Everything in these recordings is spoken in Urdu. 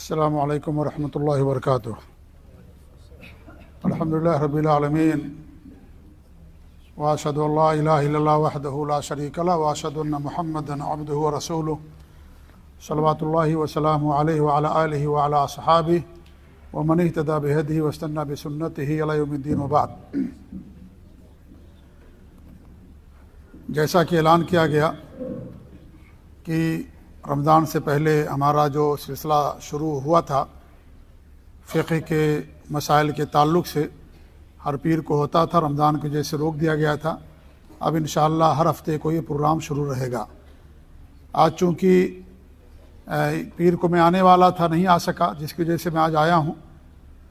السلام علیکم ورحمۃ اللہ وبرکاتہ۔ الحمدللہ رب العالمین، واشہد ان لا الہ الا اللہ وحدہ لا شریک لہ، واشہد ان محمدا عبدہ ورسولہ، صلوات اللہ وسلامہ علیہ وعلی آلہ وعلی اصحابہ ومن اہتدی بہدیہ واستنى بسنتہ الی یوم الدین، وبعد۔ جیسا کہ اعلان کیا گیا کہ رمضان سے پہلے ہمارا جو سلسلہ شروع ہوا تھا فقہ کے مسائل کے تعلق سے، ہر پیر کو ہوتا تھا، رمضان کی وجہ سے روک دیا گیا تھا۔ اب انشاءاللہ ہر ہفتے کو یہ پروگرام شروع رہے گا۔ آج چونکہ پیر کو میں آنے والا تھا، نہیں آ سکا، جس کی وجہ سے میں آج آیا ہوں،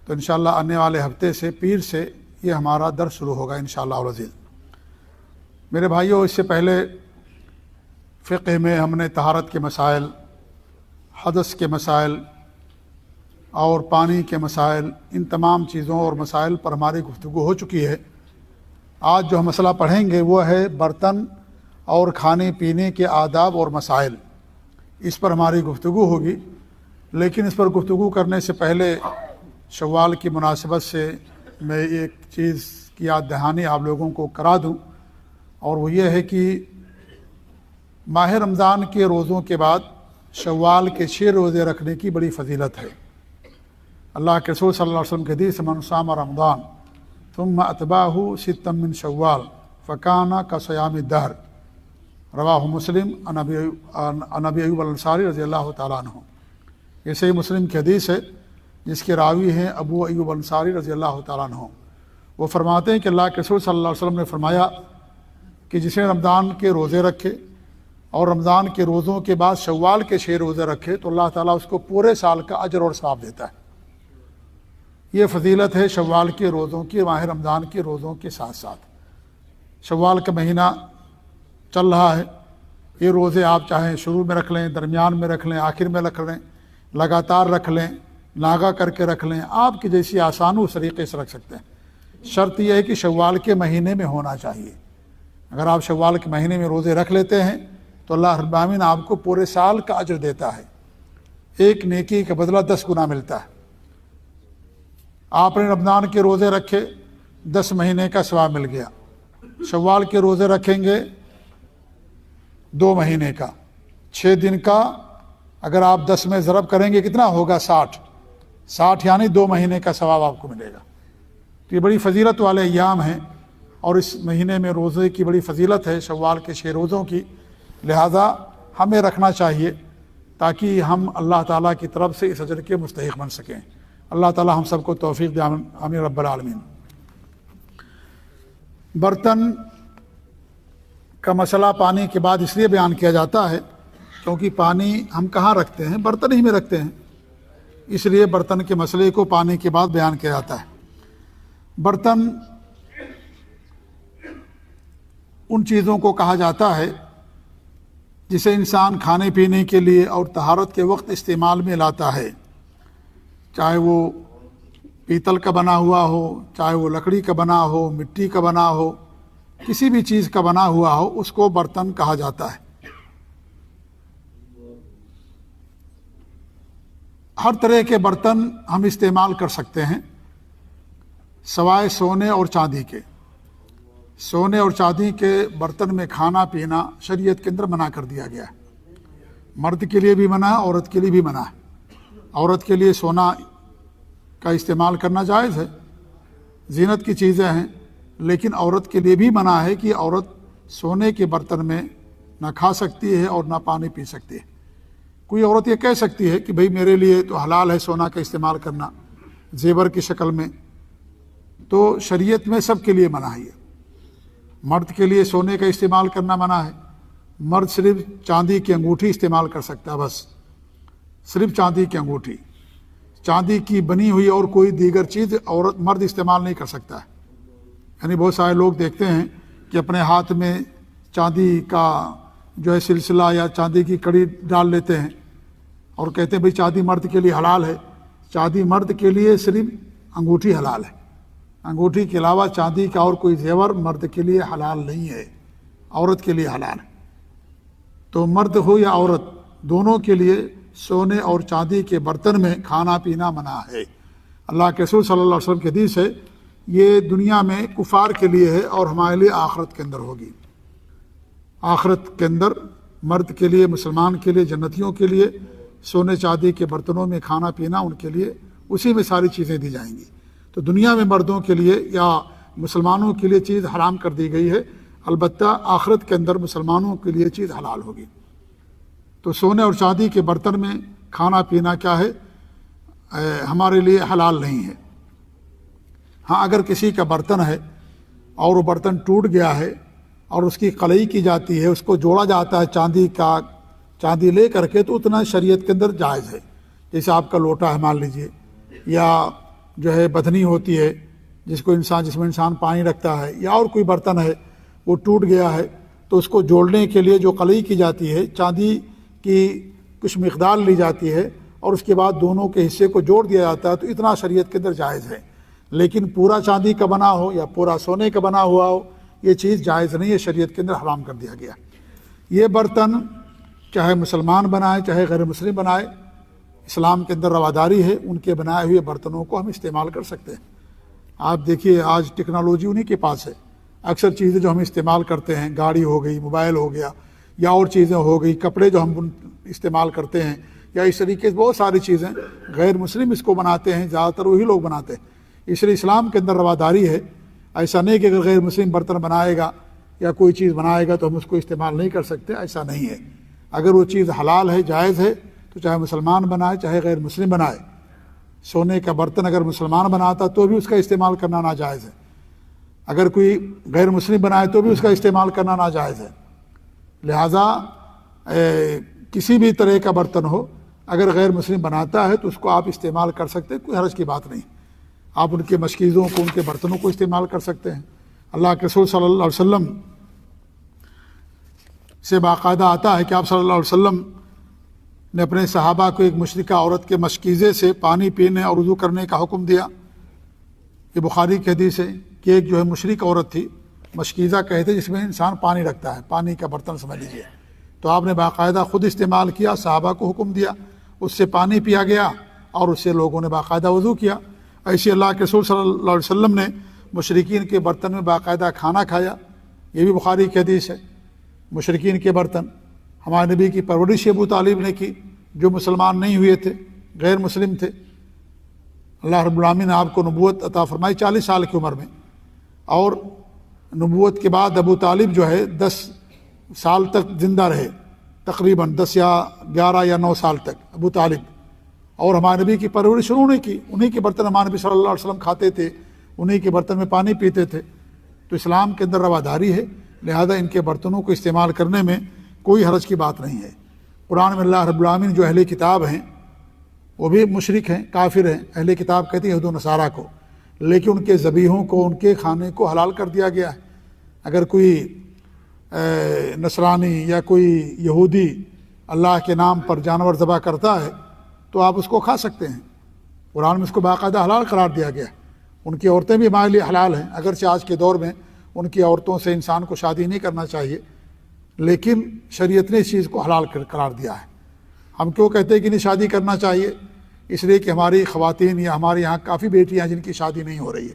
تو انشاءاللہ آنے والے ہفتے سے پیر سے یہ ہمارا درس شروع ہوگا انشاءاللہ العزیز۔ میرے بھائیوں، اس سے پہلے فقہ میں ہم نے طہارت کے مسائل، حدث کے مسائل اور پانی کے مسائل، ان تمام چیزوں اور مسائل پر ہماری گفتگو ہو چکی ہے۔ آج جو ہم مسئلہ پڑھیں گے وہ ہے برتن اور کھانے پینے کے آداب اور مسائل، اس پر ہماری گفتگو ہوگی۔ لیکن اس پر گفتگو کرنے سے پہلے شوال کی مناسبت سے میں ایک چیز کی یاد دہانی آپ لوگوں کو کرا دوں، اور وہ یہ ہے کہ ماہ رمضان کے روزوں کے بعد شوال کے 6 روزے رکھنے کی بڑی فضیلت ہے۔ اللہ کے رسول صلی اللہ علیہ وسلم کے حدیث، من صام رمضان ثم اتبعہ ستا من شوال فکان کصیام الدہر، رواہ مسلم عن ابی ایوب الانصاری رضی اللہ تعالیٰ عنہ۔ یہ صحیح مسلم کی حدیث ہے، جس کے راوی ہیں ابو ایوب الانصاری رضی اللہ تعالیٰ عنہ۔ وہ فرماتے ہیں کہ اللہ کے رسول صلی اللہ علیہ وسلم نے فرمایا کہ جس نے رمضان کے روزے رکھے اور رمضان کے روزوں کے بعد شوال کے 6 روزے رکھے تو اللہ تعالیٰ اس کو پورے سال کا اجر اور ثواب دیتا ہے۔ یہ فضیلت ہے شوال کے روزوں کی، ماہ رمضان کے روزوں کے ساتھ ساتھ۔ شوال کا مہینہ چل رہا ہے، یہ روزے آپ چاہیں شروع میں رکھ لیں، درمیان میں رکھ لیں، آخر میں رکھ لیں، لگاتار رکھ لیں، ناغا کر کے رکھ لیں، آپ کی جیسی آسان اس طریقے سے رکھ سکتے ہیں۔ شرط یہ ہے کہ شوال کے مہینے میں ہونا چاہیے۔ اگر آپ شوال کے مہینے میں روزے رکھ لیتے ہیں تو اللہ رب العالمین آپ کو پورے سال کا اجر دیتا ہے، ایک نیکی کا بدلہ 10 گنا ملتا ہے۔ آپ نے رمضان کے روزے رکھے، 10 مہینے کا ثواب مل گیا۔ شوال کے روزے رکھیں گے 2 مہینے کا، 6 دن کا، اگر آپ 10 میں ضرب کریں گے کتنا ہوگا؟ 60 یعنی 2 مہینے کا ثواب آپ کو ملے گا۔ تو یہ بڑی فضیلت والے ایام ہیں، اور اس مہینے میں روزے کی بڑی فضیلت ہے، شوال کے 6 روزوں کی، لہذا ہمیں رکھنا چاہیے تاکہ ہم اللہ تعالیٰ کی طرف سے اس اجر کے مستحق بن سکیں۔ اللہ تعالیٰ ہم سب کو توفیق دے، آمین رب العالمین۔ برتن کا مسئلہ پانی کے بعد اس لیے بیان کیا جاتا ہے کیونکہ پانی ہم کہاں رکھتے ہیں؟ برتن ہی میں رکھتے ہیں، اس لیے برتن کے مسئلے کو پانی کے بعد بیان کیا جاتا ہے۔ برتن ان چیزوں کو کہا جاتا ہے جسے انسان کھانے پینے کے لیے اور طہارت کے وقت استعمال میں لاتا ہے، چاہے وہ پیتل کا بنا ہوا ہو، چاہے وہ لکڑی کا بنا ہو، مٹی کا بنا ہو، کسی بھی چیز کا بنا ہوا ہو، اس کو برتن کہا جاتا ہے۔ ہر طرح کے برتن ہم استعمال کر سکتے ہیں سوائے سونے اور چاندی کے۔ سونے اور چاندی کے برتن میں کھانا پینا شریعت کے اندر منع کر دیا گیا ہے۔ مرد کے لیے بھی منع ہے، عورت کے لیے بھی منع ہے۔ عورت کے لیے سونا کا استعمال کرنا جائز ہے، زینت کی چیزیں ہیں، لیکن عورت کے لیے بھی منع ہے کہ عورت سونے کے برتن میں نہ کھا سکتی ہے اور نہ پانی پی سکتی ہے۔ کوئی عورت یہ کہہ سکتی ہے کہ بھئی میرے لیے تو حلال ہے سونا کا استعمال کرنا زیور کی شکل میں، تو شریعت میں سب کے لیے منع ہے۔ مرد کے لیے سونے کا استعمال کرنا منع ہے، مرد صرف چاندی کی انگوٹھی استعمال کر سکتا ہے، بس صرف چاندی کی انگوٹھی، چاندی کی بنی ہوئی اور کوئی دیگر چیز مرد استعمال نہیں کر سکتا ہے۔ یعنی بہت سارے لوگ دیکھتے ہیں کہ اپنے ہاتھ میں چاندی کا جو ہے سلسلہ یا چاندی کی کڑی ڈال لیتے ہیں اور کہتے ہیں بھئی چاندی مرد کے لیے حلال ہے۔ چاندی مرد کے لیے صرف انگوٹھی حلال ہے، انگوٹھی کے علاوہ چاندی کا اور کوئی زیور مرد کے لیے حلال نہیں ہے، عورت کے لیے حلال ہے۔ تو مرد ہو یا عورت، دونوں کے لیے سونے اور چاندی کے برتن میں کھانا پینا منع ہے۔ اللہ کے رسول صلی اللہ علیہ وسلم کی حدیث ہے، یہ دنیا میں کفار کے لیے ہے اور ہمارے لیے آخرت کے اندر ہوگی۔ آخرت کے اندر مرد کے لیے، مسلمان کے لیے، جنتیوں کے لیے سونے چاندی کے برتنوں میں کھانا پینا، ان کے لیے اسی میں ساری چیزیں دی جائیں گی۔ تو دنیا میں مردوں کے لیے یا مسلمانوں کے لیے چیز حرام کر دی گئی ہے، البتہ آخرت کے اندر مسلمانوں کے لیے چیز حلال ہوگی۔ تو سونے اور چاندی کے برتن میں کھانا پینا کیا ہے؟ ہمارے لیے حلال نہیں ہے۔ ہاں اگر کسی کا برتن ہے اور وہ برتن ٹوٹ گیا ہے اور اس کی قلعی کی جاتی ہے، اس کو جوڑا جاتا ہے چاندی لے کر کے، تو اتنا شریعت کے اندر جائز ہے۔ جیسے آپ کا لوٹا ہے مان لیجئے، یا جو ہے بدھنی ہوتی ہے جس میں انسان پانی رکھتا ہے، یا اور کوئی برتن ہے وہ ٹوٹ گیا ہے، تو اس کو جوڑنے کے لیے جو قلعی کی جاتی ہے، چاندی کی کچھ مقدار لی جاتی ہے اور اس کے بعد دونوں کے حصے کو جوڑ دیا جاتا ہے، تو اتنا شریعت کے اندر جائز ہے۔ لیکن پورا چاندی کا بنا ہو یا پورا سونے کا بنا ہوا ہو، یہ چیز جائز نہیں ہے، شریعت کے اندر حرام کر دیا گیا۔ یہ برتن چاہے مسلمان بنائے چاہے غیر مسلم بنائے، اسلام کے اندر رواداری ہے، ان کے بنائے ہوئے برتنوں کو ہم استعمال کر سکتے ہیں۔ آپ دیکھیے آج ٹیکنالوجی انہی کے پاس ہے، اکثر چیزیں جو ہم استعمال کرتے ہیں، گاڑی ہو گئی، موبائل ہو گیا، یا اور چیزیں ہو گئی، کپڑے جو ہم استعمال کرتے ہیں، یا اس طریقے سے بہت ساری چیزیں غیر مسلم اس کو بناتے ہیں، زیادہ تر وہی لوگ بناتے ہیں۔ اس لیے اسلام کے اندر رواداری ہے، ایسا نہیں کہ اگر غیر مسلم برتن بنائے گا یا کوئی چیز بنائے گا تو ہم اس کو استعمال نہیں کر سکتے، ایسا نہیں ہے۔ اگر وہ چیز حلال ہے، جائز ہے، تو چاہے مسلمان بنائے چاہے غیر مسلم بنائے۔ سونے کا برتن اگر مسلمان بناتا تو بھی اس کا استعمال کرنا ناجائز ہے، اگر کوئی غیر مسلم بنائے تو بھی اس کا استعمال کرنا ناجائز ہے۔ لہٰذا کسی بھی طرح کا برتن ہو، اگر غیر مسلم بناتا ہے تو اس کو آپ استعمال کر سکتے ہیں، کوئی حرج کی بات نہیں۔ آپ ان کے مشکیزوں کو، ان کے برتنوں کو استعمال کر سکتے ہیں۔ اللہ کے رسول صلی اللہ علیہ وسلم سے باقاعدہ آتا ہے کہ آپ صلی اللہ علیہ وسلم نے اپنے صحابہ کو ایک مشرکہ عورت کے مشکیزے سے پانی پینے اور وضو کرنے کا حکم دیا۔ یہ بخاری کی حدیث ہے کہ ایک جو ہے مشرک عورت تھی، مشکیزہ کہتے جس میں انسان پانی رکھتا ہے، پانی کا برتن سمجھ لیجیے، تو آپ نے باقاعدہ خود استعمال کیا، صحابہ کو حکم دیا، اس سے پانی پیا گیا اور اس سے لوگوں نے باقاعدہ وضو کیا۔ ایسے اللہ کے رسول صلی اللہ علیہ وسلم نے مشرکین کے برتن میں باقاعدہ کھانا کھایا، یہ بھی بخاری کی حدیث ہے۔ مشرکین کے برتن، ہمارے نبی کی پرورش ابو طالب نے کی، جو مسلمان نہیں ہوئے تھے، غیر مسلم تھے۔ اللہ رب العالمین نے آپ کو نبوت عطا فرمائی 40 سال کی عمر میں، اور نبوت کے بعد ابو طالب جو ہے 10 سال تک زندہ رہے، تقریباً 10 یا 11 یا 9 سال تک ابو طالب، اور ہمارے نبی کی پرورش انہوں نے کی، انہی کے برتن ہمارے نبی صلی اللہ علیہ وسلم کھاتے تھے، انہی کے برتن میں پانی پیتے تھے۔ تو اسلام کے اندر رواداری ہے، لہذا ان کے برتنوں کو استعمال کرنے میں کوئی حرج کی بات نہیں ہے۔ قرآن میں اللہ رب العالمین جو اہل کتاب ہیں وہ بھی مشرک ہیں، کافر ہیں، اہل کتاب کہتے ہیں یہود و نصارہ کو، لیکن ان کے ذبیحوں کو، ان کے کھانے کو حلال کر دیا گیا ہے۔ اگر کوئی نصرانی یا کوئی یہودی اللہ کے نام پر جانور ذبح کرتا ہے تو آپ اس کو کھا سکتے ہیں، قرآن میں اس کو باقاعدہ حلال قرار دیا گیا ہے۔ ان کی عورتیں بھی ہمارے لیے حلال ہیں، اگرچہ آج کے دور میں ان کی عورتوں سے انسان کو شادی نہیں کرنا چاہیے، لیکن شریعت نے اس چیز کو حلال قرار دیا ہے۔ ہم کیوں کہتے ہیں کہ نہیں شادی کرنا چاہیے؟ اس لیے کہ ہماری خواتین یا ہمارے یہاں کافی بیٹیاں جن کی شادی نہیں ہو رہی ہے،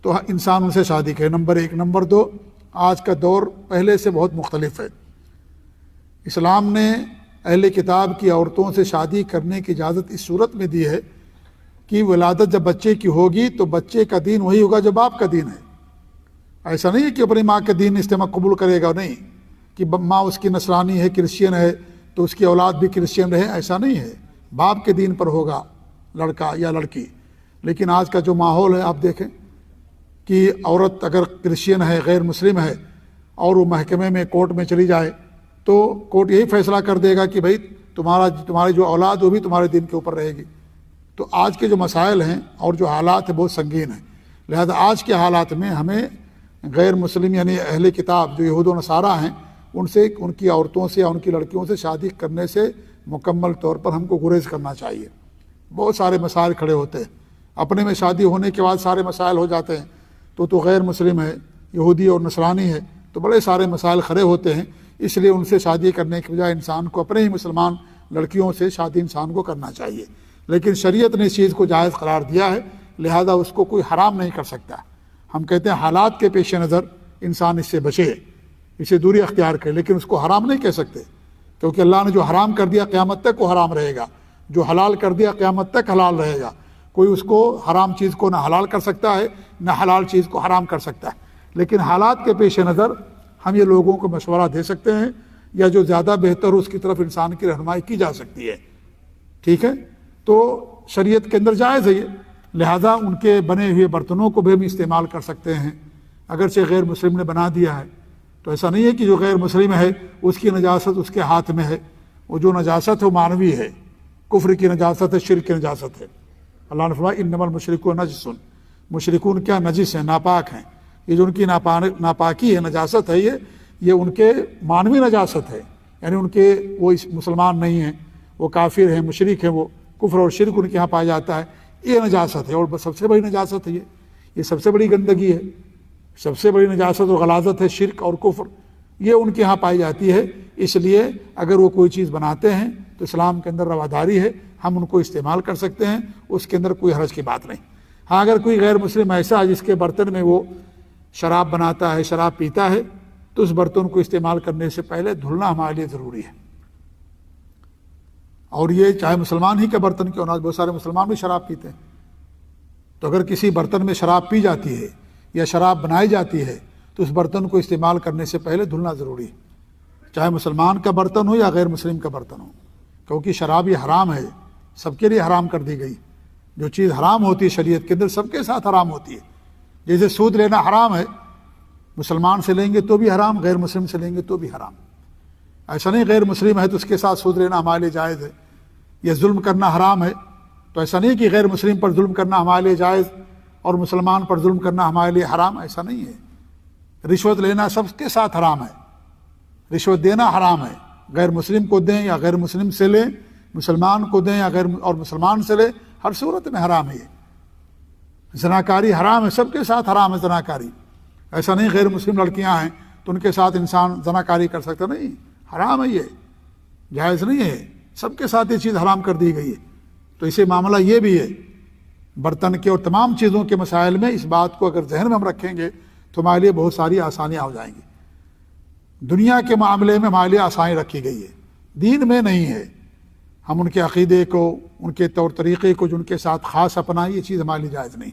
تو انسان ان سے شادی کرے، نمبر 1۔ نمبر 2، آج کا دور پہلے سے بہت مختلف ہے۔ اسلام نے اہل کتاب کی عورتوں سے شادی کرنے کی اجازت اس صورت میں دی ہے کہ ولادت جب بچے کی ہوگی تو بچے کا دین وہی ہوگا جو باپ کا دین ہے۔ ایسا نہیں ہے کہ اپنی ماں کا دین استعمال قبول کرے گا، نہیں کہ ماں اس کی نصرانی ہے، کرسچین ہے تو اس کی اولاد بھی کرسچین رہے، ایسا نہیں ہے۔ باپ کے دین پر ہوگا لڑکا یا لڑکی۔ لیکن آج کا جو ماحول ہے آپ دیکھیں کہ عورت اگر کرسچین ہے، غیر مسلم ہے، اور وہ محکمے میں کورٹ میں چلی جائے تو کورٹ یہی فیصلہ کر دے گا کہ بھائی تمہاری جو اولاد وہ بھی تمہارے دین کے اوپر رہے گی۔ تو آج کے جو مسائل ہیں اور جو حالات ہیں بہت سنگین ہیں، لہذا آج کے حالات میں ہمیں غیر مسلم یعنی اہل کتاب جو یہود و نصارہ ہیں ان سے، ان کی عورتوں سے یا ان کی لڑکیوں سے شادی کرنے سے مکمل طور پر ہم کو گریز کرنا چاہیے۔ بہت سارے مسائل کھڑے ہوتے ہیں، اپنے میں شادی ہونے کے بعد سارے مسائل ہو جاتے ہیں، تو غیر مسلم ہے، یہودی اور نصرانی ہے، تو بڑے سارے مسائل کھڑے ہوتے ہیں۔ اس لیے ان سے شادی کرنے کے بجائے انسان کو اپنے ہی مسلمان لڑکیوں سے شادی انسان کو کرنا چاہیے، لیکن شریعت نے اس چیز کو جائز قرار دیا ہے، لہذا اس کو کوئی حرام نہیں کر سکتا۔ ہم کہتے ہیں حالات کے پیش نظر انسان اس سے بچے، اسے دوری اختیار کرے، لیکن اس کو حرام نہیں کہہ سکتے، کیونکہ اللہ نے جو حرام کر دیا قیامت تک وہ حرام رہے گا، جو حلال کر دیا قیامت تک حلال رہے گا۔ کوئی اس کو حرام چیز کو نہ حلال کر سکتا ہے نہ حلال چیز کو حرام کر سکتا ہے، لیکن حالات کے پیش نظر ہم یہ لوگوں کو مشورہ دے سکتے ہیں، یا جو زیادہ بہتر اس کی طرف انسان کی رہنمائی کی جا سکتی ہے، ٹھیک ہے؟ تو شریعت کے اندر جائز ہے یہ، لہذا ان کے بنے ہوئے برتنوں کو بھی ہم استعمال کر سکتے ہیں، اگرچہ غیر مسلم نے بنا دیا ہے تو ایسا نہیں ہے کہ جو غیر مسلم ہے اس کی نجاست اس کے ہاتھ میں ہے، وہ جو نجاست ہے وہ معنوی ہے، کفر کی نجاست ہے، شرک کی نجاست ہے۔ اللہ نے فرمایا انما المشرکون نجس، مشرکون کیا نجس ہیں، ناپاک ہیں، یہ جو ان کی ناپاکی ہے، نجاست ہے، یہ ان کے معنوی نجاست ہے، یعنی ان کے وہ مسلمان نہیں ہیں، وہ کافر ہیں، مشرک ہیں، وہ کفر اور شرک ان کے ہاں پایا جاتا ہے، یہ نجاست ہے، اور سب سے بڑی نجاست ہے یہ سب سے بڑی گندگی ہے، سب سے بڑی نجاست اور غلاظت ہے شرک اور کفر، یہ ان کے ہاں پائی جاتی ہے۔ اس لیے اگر وہ کوئی چیز بناتے ہیں تو اسلام کے اندر رواداری ہے، ہم ان کو استعمال کر سکتے ہیں، اس کے اندر کوئی حرج کی بات نہیں۔ ہاں اگر کوئی غیر مسلم ایسا جس کے برتن میں وہ شراب بناتا ہے، شراب پیتا ہے، تو اس برتن کو استعمال کرنے سے پہلے دھلنا ہمارے لیے ضروری ہے، اور یہ چاہے مسلمان ہی کا برتن کیوں نہ، بہت سارے مسلمان بھی شراب پیتے ہیں، تو اگر کسی برتن میں شراب پی جاتی ہے یا شراب بنائی جاتی ہے تو اس برتن کو استعمال کرنے سے پہلے دھلنا ضروری ہے، چاہے مسلمان کا برتن ہو یا غیر مسلم کا برتن ہو، کیونکہ شراب یہ حرام ہے، سب کے لیے حرام کر دی گئی۔ جو چیز حرام ہوتی ہے شریعت کے اندر سب کے ساتھ حرام ہوتی ہے، جیسے سود لینا حرام ہے، مسلمان سے لیں گے تو بھی حرام، غیر مسلم سے لیں گے تو بھی حرام۔ ایسا نہیں غیر مسلم ہے تو اس کے ساتھ سود لینا ہمارے لیے جائز ہے، یہ ظلم کرنا حرام ہے، تو ایسا نہیں کہ غیر مسلم پر ظلم کرنا ہمارے لیے جائز اور مسلمان پر ظلم کرنا ہمارے لیے حرام، ایسا نہیں ہے۔ رشوت لینا سب کے ساتھ حرام ہے، رشوت دینا حرام ہے، غیر مسلم کو دیں یا غیر مسلم سے لیں، مسلمان کو دیں یا اور مسلمان سے لیں، ہر صورت میں حرام ہے یہ۔ زناکاری حرام ہے، سب کے ساتھ حرام ہے زناکاری، ایسا نہیں غیر مسلم لڑکیاں ہیں تو ان کے ساتھ انسان زناکاری کر سکتا نہیں، حرام ہے یہ، جائز نہیں ہے، سب کے ساتھ یہ چیز حرام کر دی گئی ہے۔ تو اسے معاملہ یہ بھی ہے، برتن کے اور تمام چیزوں کے مسائل میں اس بات کو اگر ذہن میں ہم رکھیں گے تو ہمارے لیے بہت ساری آسانیاں ہو جائیں گی۔ دنیا کے معاملے میں ہمارے لیے آسانی رکھی گئی ہے، دین میں نہیں ہے۔ ہم ان کے عقیدے کو، ان کے طور طریقے کو جو ان کے ساتھ خاص اپنائیں، یہ چیز ہمارے لیے جائز نہیں۔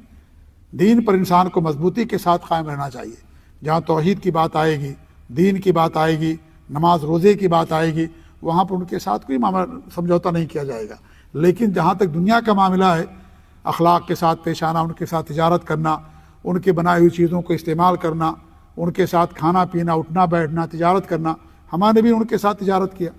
دین پر انسان کو مضبوطی کے ساتھ قائم رہنا چاہیے، جہاں توحید کی بات آئے گی، دین کی بات آئے گی، نماز روزے کی بات آئے گی، وہاں پر ان کے ساتھ کوئی معاملہ سمجھوتا نہیں کیا جائے گا۔ لیکن جہاں تک دنیا کا معاملہ ہے، اخلاق کے ساتھ پیش آنا، ان کے ساتھ تجارت کرنا، ان کے بنائی ہوئی چیزوں کو استعمال کرنا، ان کے ساتھ کھانا پینا، اٹھنا بیٹھنا، تجارت کرنا، ہمارے نبی ان کے ساتھ تجارت کیا۔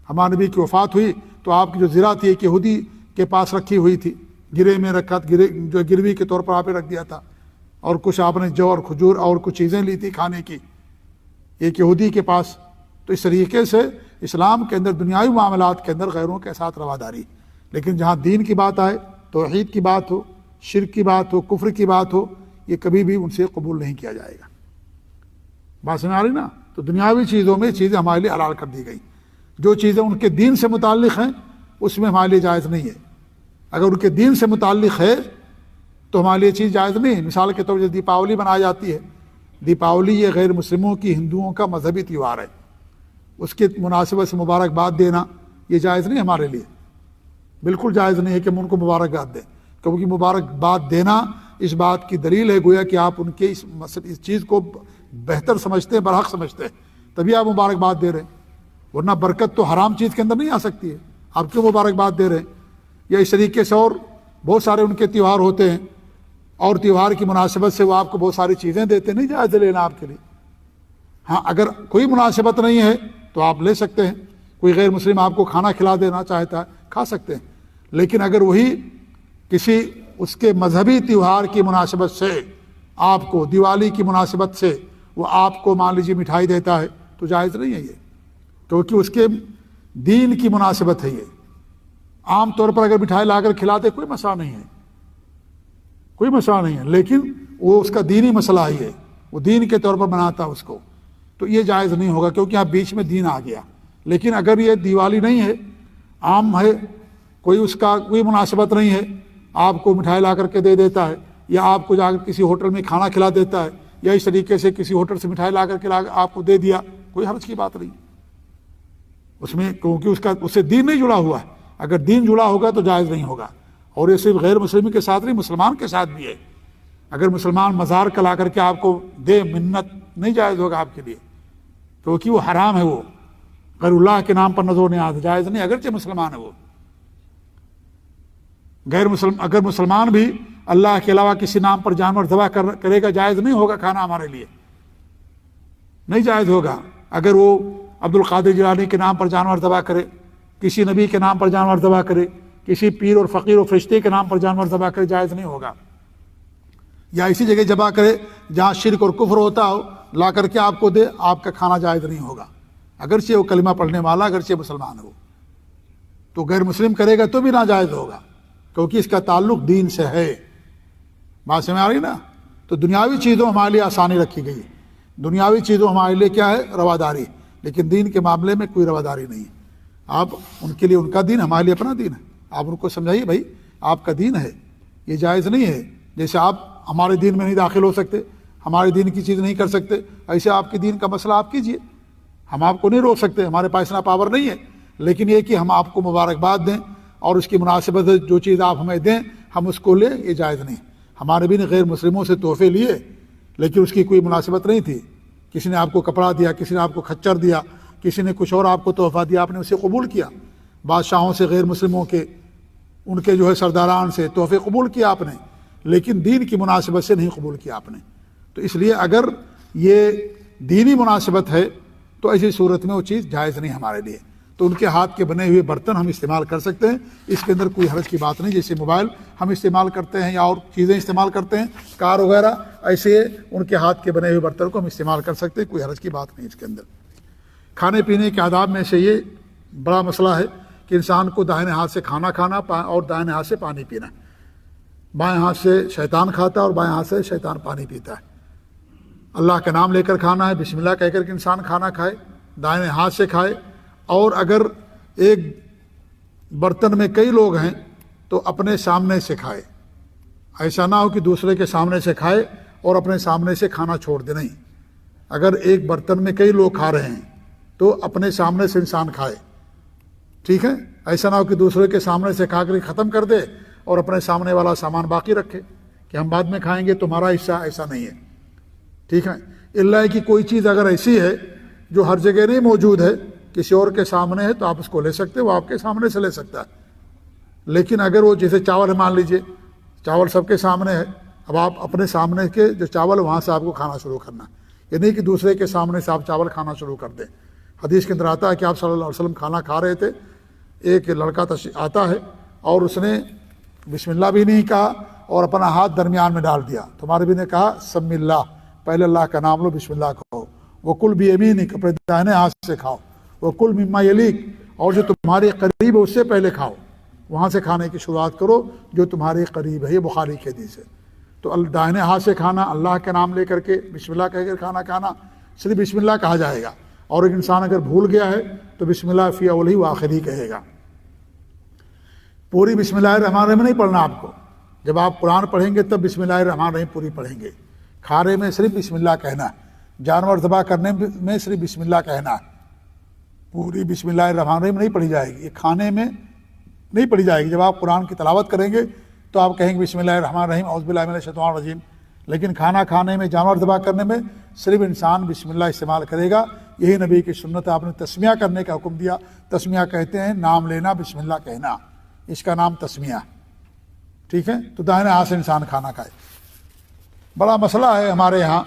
ہمارے نبی کی وفات ہوئی تو آپ کی جو زرہ تھی ایک یہودی کے پاس رکھی ہوئی تھی، گرے میں رکھا، جو گروی کے طور پر آپ نے رکھ دیا تھا، اور کچھ آپ نے جو اور کھجور اور کچھ چیزیں لی تھی کھانے کی ایک یہودی کے پاس۔ تو اس طریقے سے اسلام کے اندر دنیاوی معاملات کے اندر غیروں کے ساتھ رواداری، لیکن جہاں دین کی بات آئے، توحید کی بات ہو، شرک کی بات ہو، کفر کی بات ہو، یہ کبھی بھی ان سے قبول نہیں کیا جائے گا۔ بات سمجھ آ رہی نا؟ تو دنیاوی چیزوں میں چیزیں ہمارے لیے حلال کر دی گئی، جو چیزیں ان کے دین سے متعلق ہیں اس میں ہمارے لیے جائز نہیں ہے۔ اگر ان کے دین سے متعلق ہے تو ہمارے لیے چیز جائز نہیں ہے۔ مثال کے طور پر دیپاولی منائی جاتی ہے، دیپاولی یہ غیر مسلموں کی، ہندوؤں کا مذہبی تہوار ہے، اس کی مناسبت سے مبارکباد دینا یہ جائز نہیں ہمارے لیے، بالکل جائز نہیں ہے کہ ہم ان کو مبارکباد دیں، کیونکہ مبارکباد دینا اس بات کی دلیل ہے گویا کہ آپ ان کے اس چیز کو بہتر سمجھتے ہیں، برحق سمجھتے ہیں، تبھی آپ مبارکباد دے رہے ہیں، ورنہ برکت تو حرام چیز کے اندر نہیں آ سکتی ہے، آپ کیوں مبارکباد دے رہے ہیں؟ یا اس طریقے سے اور بہت سارے ان کے تہوار ہوتے ہیں، اور تہوار کی مناسبت سے وہ آپ کو بہت ساری چیزیں دیتے ہیں، نہیں جائز لینا آپ کے لیے۔ ہاں اگر کوئی مناسبت نہیں ہے تو آپ لے سکتے ہیں، کوئی غیر مسلم آپ کو کھانا کھلا دینا چاہتا ہے کھا سکتے ہیں، لیکن اگر وہی کسی اس کے مذہبی تہوار کی مناسبت سے آپ کو، دیوالی کی مناسبت سے وہ آپ کو مان لیجیے مٹھائی دیتا ہے تو جائز نہیں ہے یہ، کیونکہ اس کے دین کی مناسبت ہے یہ۔ عام طور پر اگر مٹھائی لا کر کھلاتے کوئی مسئلہ نہیں ہے، کوئی مسئلہ نہیں ہے، لیکن وہ اس کا دینی مسئلہ ہی ہے، وہ دین کے طور پر مناتا اس کو، تو یہ جائز نہیں ہوگا، کیونکہ یہاں بیچ میں دین آ گیا۔ لیکن اگر یہ دیوالی نہیں ہے عام ہے، کوئی اس کا کوئی مناسبت نہیں ہے، آپ کو مٹھائی لا کر کے دے دیتا ہے، یا آپ کو جا کر کسی ہوٹل میں کھانا کھلا دیتا ہے، یا اس طریقے سے کسی ہوٹل سے مٹھائی لا کر کے آپ کو دے دیا، کوئی حرج کی بات نہیں اس میں، کیونکہ اس سے دین نہیں جڑا ہوا ہے۔ اگر دین جڑا ہوگا تو جائز نہیں ہوگا۔ اور یہ صرف غیر مسلم کے ساتھ نہیں، مسلمان کے ساتھ بھی ہے۔ اگر مسلمان مزار کا لا کر کے آپ کو دے منت، نہیں جائز ہوگا آپ کے لیے، کیونکہ وہ حرام ہے، وہ غیر اللہ کے نام پر نذر و نیاز جائز نہیں، اگرچہ مسلمان ہے وہ۔ اگر مسلمان بھی اللہ کے علاوہ کسی نام پر جانور ذبح کرے گا، جائز نہیں ہوگا کھانا ہمارے لیے، نہیں جائز ہوگا۔ اگر وہ عبد القادر جیلانی کے نام پر جانور ذبح کرے، کسی نبی کے نام پر جانور ذبح کرے، کسی پیر اور فقیر اور فرشتے کے نام پر جانور ذبح کرے، جائز نہیں ہوگا۔ یا اسی جگہ ذبح کرے جہاں شرک اور کفر ہوتا ہو، لا کر کے آپ کو دے، آپ کا کھانا جائز نہیں ہوگا، اگرچہ وہ کلمہ پڑھنے والا، اگرچہ مسلمان ہو۔ تو غیر مسلم کرے گا تو بھی ناجائز ہوگا، کیونکہ اس کا تعلق دین سے ہے۔ بات سمجھ آ رہی نا؟ تو دنیاوی چیزوں ہمارے لیے آسانی رکھی گئی ہے، دنیاوی چیزوں ہمارے لیے کیا ہے؟ رواداری، لیکن دین کے معاملے میں کوئی رواداری نہیں ہے۔ آپ ان کے لیے ان کا دین، ہمارے لیے اپنا دین ہے۔ آپ ان کو سمجھائیے بھائی آپ کا دین ہے، یہ جائز نہیں ہے۔ جیسے آپ ہمارے دین میں نہیں داخل ہو سکتے، ہمارے دین کی چیز نہیں کر سکتے، ایسے آپ کے دین کا مسئلہ آپ کیجئے، ہم آپ کو نہیں روک سکتے، ہمارے پاس اتنا پاور نہیں ہے، لیکن یہ کہ ہم آپ کو مبارکباد دیں اور اس کی مناسبت سے جو چیز آپ ہمیں دیں ہم اس کو لیں، یہ جائز نہیں۔ ہمارے بھی نے غیر مسلموں سے تحفے لیے، لیکن اس کی کوئی مناسبت نہیں تھی، کسی نے آپ کو کپڑا دیا، کسی نے آپ کو کھچر دیا، کسی نے کچھ اور آپ کو تحفہ دیا، آپ نے اسے قبول کیا۔ بادشاہوں سے، غیر مسلموں کے، ان کے جو ہے سرداران سے تحفے قبول کیا آپ نے، لیکن دین کی مناسبت سے نہیں قبول کیا آپ نے۔ تو اس لیے اگر یہ دینی مناسبت ہے تو ایسی صورت میں وہ چیز جائز نہیں ہمارے لیے۔ تو ان کے ہاتھ کے بنے ہوئے برتن ہم استعمال کر سکتے ہیں، اس کے اندر کوئی حرج کی بات نہیں۔ جیسے موبائل ہم استعمال کرتے ہیں یا اور چیزیں استعمال کرتے ہیں، کار وغیرہ، ایسے ان کے ہاتھ کے بنے ہوئے برتن کو ہم استعمال کر سکتے ہیں، کوئی حرج کی بات نہیں اس کے اندر۔ کھانے پینے کے آداب میں سے یہ بڑا مسئلہ ہے کہ انسان کو دائیں ہاتھ سے کھانا کھانا اور دائیں ہاتھ سے پانی پینا۔ بائیں ہاتھ سے شیطان کھاتا ہے اور بائیں ہاتھ سے شیطان پانی پیتا ہے۔ اللہ کا نام لے کر کھانا ہے، بسم اللہ کہہ کر کے انسان کھانا کھائے، دائیں ہاتھ سے کھائے۔ اور اگر ایک برتن میں کئی لوگ ہیں تو اپنے سامنے سے کھائے، ایسا نہ ہو کہ دوسرے کے سامنے سے کھائے اور اپنے سامنے سے کھانا چھوڑ دے، نہیں۔ اگر ایک برتن میں کئی لوگ کھا رہے ہیں تو اپنے سامنے سے انسان کھائے، ٹھیک ہے؟ ایسا نہ ہو کہ دوسرے کے سامنے سے کھا کر ختم کر دے اور اپنے سامنے والا سامان باقی رکھے کہ ہم بعد میں کھائیں گے، تمہارا حصہ، ایسا نہیں ہے، ٹھیک ہے؟ اللہ کی کوئی چیز اگر ایسی ہے جو ہر جگہ نہیں موجود ہے، کسی اور کے سامنے ہے تو آپ اس کو لے سکتے، وہ آپ کے سامنے سے لے سکتا ہے۔ لیکن اگر وہ جیسے چاول مان لیجئے، چاول سب کے سامنے ہے، اب آپ اپنے سامنے کے جو چاول وہاں سے آپ کو کھانا شروع کرنا ہے، یہ نہیں کہ دوسرے کے سامنے سے آپ چاول کھانا شروع کر دیں۔ حدیث کے اندر آتا ہے کہ آپ صلی اللہ علیہ وسلم کھانا کھا رہے تھے، ایک لڑکا آتا ہے اور اس نے بسم اللہ بھی نہیں کہا اور اپنا ہاتھ درمیان میں ڈال دیا۔ تمہارے بھی نے کہا سم اللہ، پہلے اللہ کا نام لو، بسم اللہ کہو، وکل بیمینک، اپنے دائیں ہاتھ سے کھاؤ، وکل مما یلیک، اور جو تمہارے قریب ہے اس سے پہلے کھاؤ، وہاں سے کھانے کی شروعات کرو جو تمہارے قریب ہے۔ یہ بخاری کی حدیث ہے۔ تو دائیں ہاتھ سے کھانا، اللہ کا نام لے کر کے بسم اللہ کہہ کر کھانا، صرف بسم اللہ کہا جائے گا، اور ایک انسان اگر بھول گیا ہے تو بسم اللہ فی اولی و آخری کہے گا۔ پوری بسم اللہ الرحمن الرحیم نہیں پڑھنا آپ کو، جب آپ قرآن پڑھیں گے تب بسم اللہ الرحمن الرحیم پوری پڑھیں گے۔ کھانے میں صرف بسم اللہ کہنا ہے، جانور ذبح کرنے میں صرف بسم اللہ کہنا ہے، پوری بسم اللہ الرحمن الرحیم نہیں پڑھی جائے گی، یہ کھانے میں نہیں پڑھی جائے گی۔ جب آپ قرآن کی تلاوت کریں گے تو آپ کہیں گے بسم اللہ الرحمن الرحیم اعوذ باللہ من الشیطان الرجیم، لیکن کھانا کھانے میں، جانور ذبح کرنے میں صرف انسان بسم اللہ استعمال کرے گا۔ یہی نبی کی سنت ہے، آپ نے تسمیہ کرنے کا حکم دیا۔ تسمیہ کہتے ہیں نام لینا، بسم اللہ کہنا، اس کا نام تسمیہ، ٹھیک ہے؟ تو دائیں ہاتھ سے انسان کھانا کھائے۔ بڑا مسئلہ ہے ہمارے ہاں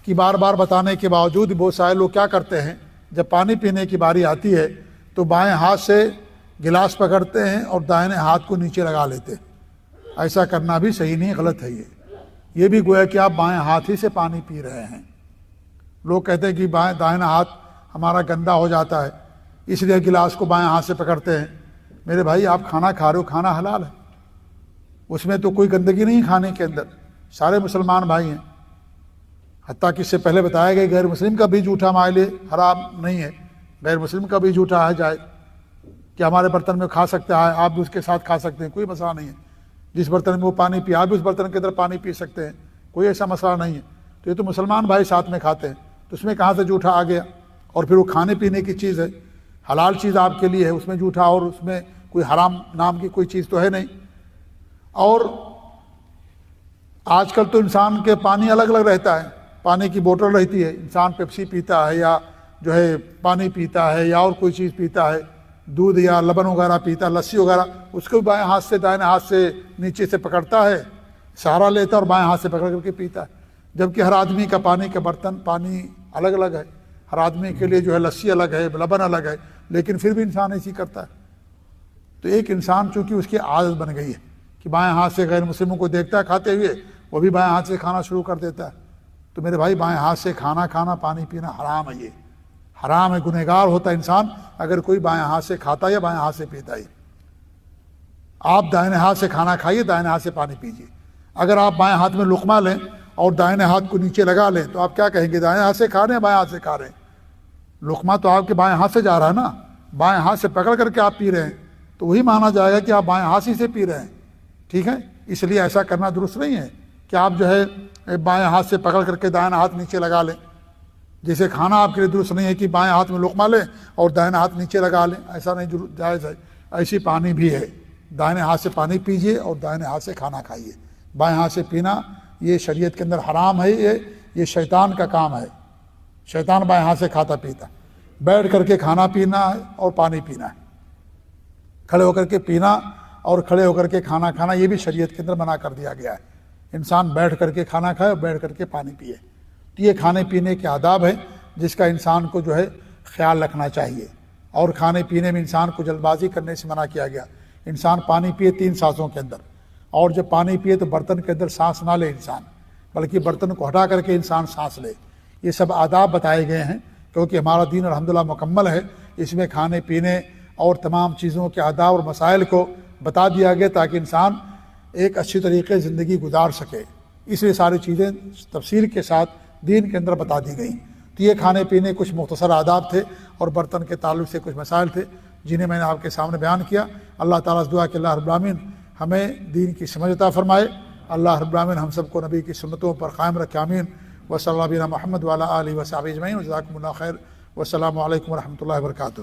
کہ بار بار بتانے کے باوجود بہت سارے لوگ کیا کرتے ہیں، جب پانی پینے کی باری آتی ہے تو بائیں ہاتھ سے گلاس پکڑتے ہیں اور دائیں ہاتھ کو نیچے لگا لیتے ہیں۔ ایسا کرنا بھی صحیح نہیں، غلط ہے یہ بھی گویا کہ آپ بائیں ہاتھ ہی سے پانی پی رہے ہیں۔ لوگ کہتے ہیں کہ دائیں ہاتھ ہمارا گندا ہو جاتا ہے اس لیے گلاس کو بائیں ہاتھ سے پکڑتے ہیں۔ میرے بھائی آپ کھانا کھا رہے ہو، کھانا حلال ہے، اس میں تو کوئی گندگی نہیں، کھانے کے اندر سارے مسلمان بھائی ہیں۔ حتیٰ کہ اس سے پہلے بتایا گیا غیر مسلم کا بھی جھوٹا ہمارے لیے حرام نہیں ہے، غیر مسلم کا بھی جھوٹا ہے جائز، کہ ہمارے برتن میں کھا سکتا ہے آپ بھی اس کے ساتھ کھا سکتے ہیں، کوئی مسئلہ نہیں ہے. جس برتن میں وہ پانی پی آپ بھی اس برتن کے اندر پانی پی سکتے ہیں، کوئی ایسا مسئلہ نہیں ہے. تو یہ تو مسلمان بھائی ساتھ میں کھاتے ہیں، تو اس میں کہاں سے جھوٹا آ گیا؟ اور پھر وہ کھانے پینے کی چیز ہے، حلال چیز آپ کے لیے ہے، اس میں جھوٹا اور اس میں کوئی حرام نام کی کوئی چیز تو ہے نہیں. اور آج کل تو انسان کے پانی الگ الگ رہتا ہے، پانی کی بوتل رہتی ہے، انسان پیپسی پیتا ہے یا جو ہے پانی پیتا ہے یا اور کوئی چیز پیتا ہے، دودھ یا لبن وغیرہ پیتا ہے، لسی وغیرہ، اس کو بائیں ہاتھ سے دائیں ہاتھ سے نیچے سے پکڑتا ہے، سہارا لیتا ہے اور بائیں ہاتھ سے پکڑ کر کے پیتا ہے. جبکہ ہر آدمی کا پانی کا برتن پانی الگ الگ ہے، ہر آدمی کے لیے جو ہے لسی الگ ہے، لبن الگ ہے، لیکن پھر بھی انسان ایسی کرتا ہے. تو ایک انسان چونکہ اس کی عادت بن گئی ہے کہ بائیں ہاتھ سے غیر مسلموں کو دیکھتا ہے کھاتے ہوئے، وہ بھی بائیں ہاتھ سے کھانا شروع کر دیتا ہے. تو میرے بھائی بائیں ہاتھ سے کھانا کھانا پانی پینا حرام ہے، یہ حرام ہے، گنہگار ہوتا ہے انسان اگر کوئی بائیں ہاتھ سے کھاتا ہے یا بائیں ہاتھ سے پیتا ہے. آپ دائیں ہاتھ سے کھانا کھائیے، دائیں ہاتھ سے پانی پیجیے. اگر آپ بائیں ہاتھ میں لقمہ لیں اور دائیں ہاتھ کو نیچے لگا لیں تو آپ کیا کہیں گے؟ دائیں ہاتھ سے کھا رہے ہیں بائیں ہاتھ سے کھا رہے ہیں؟ لقمہ تو آپ کے بائیں ہاتھ سے جا رہا ہے نا، بائیں ہاتھ سے پکڑ کر کے آپ پی رہے ہیں، تو وہی مانا جائے گا کہ آپ بائیں ہاتھ ہی سے پی رہے ہیں. ٹھیک ہے، اس لیے ایسا کرنا درست نہیں ہے کہ آپ جو ہے بائیں ہاتھ سے پکڑ کر کے دائیں ہاتھ نیچے لگا لیں. جیسے کھانا آپ کے لیے درست نہیں ہے کہ بائیں ہاتھ میں لقمہ لیں اور دائیں ہاتھ نیچے لگا لیں، ایسا نہیں جائز ہے. ایسی پانی بھی ہے، دائیں ہاتھ سے پانی پیجیے اور دائیں ہاتھ سے کھانا کھائیے. بائیں ہاتھ سے پینا یہ شریعت کے اندر حرام ہے، یہ شیطان کا کام ہے. شیطان بائیں ہاتھ سے کھاتا پیتا. بیٹھ کر کے کھانا پینا ہے اور پانی پینا ہے، کھڑے ہو کر کے پینا اور کھڑے ہو کر کے کھانا کھانا یہ بھی شریعت کے اندر منع کر دیا گیا ہے. انسان بیٹھ کر کے کھانا کھائے اور بیٹھ کر کے پانی پیے. تو یہ کھانے پینے کے آداب ہیں جس کا انسان کو جو ہے خیال رکھنا چاہیے. اور کھانے پینے میں انسان کو جلد بازی کرنے سے منع کیا گیا. انسان پانی پیے 3 سانسوں کے اندر، اور جب پانی پیے تو برتن کے اندر سانس نہ لے انسان، بلکہ برتن کو ہٹا کر کے انسان سانس لے. یہ سب آداب بتائے گئے ہیں کیونکہ ہمارا دین الحمدللہ مکمل ہے. اس میں کھانے پینے اور تمام چیزوں کے آداب اور مسائل کو بتا دیا گیا تاکہ انسان ایک اچھی طریقے سے زندگی گزار سکے. اس لیے ساری چیزیں تفصیل کے ساتھ دین کے اندر بتا دی گئیں. تو یہ کھانے پینے کچھ مختصر آداب تھے اور برتن کے تعلق سے کچھ مسائل تھے جنہیں میں نے آپ کے سامنے بیان کیا. اللہ تعالیٰ سے دعا کہ اللہ رب العالمین ہمیں دین کی سمجھ عطا فرمائے. اللہ رب العالمین ہم سب کو نبی کی سنتوں پر قائم رکھے. آمین. وصلی اللہ علیہ محمد وعلی آلہ وصحبہ اجمعین. جزاکم اللہ خیر. والسلام علیکم ورحمۃ اللہ وبرکاتہ.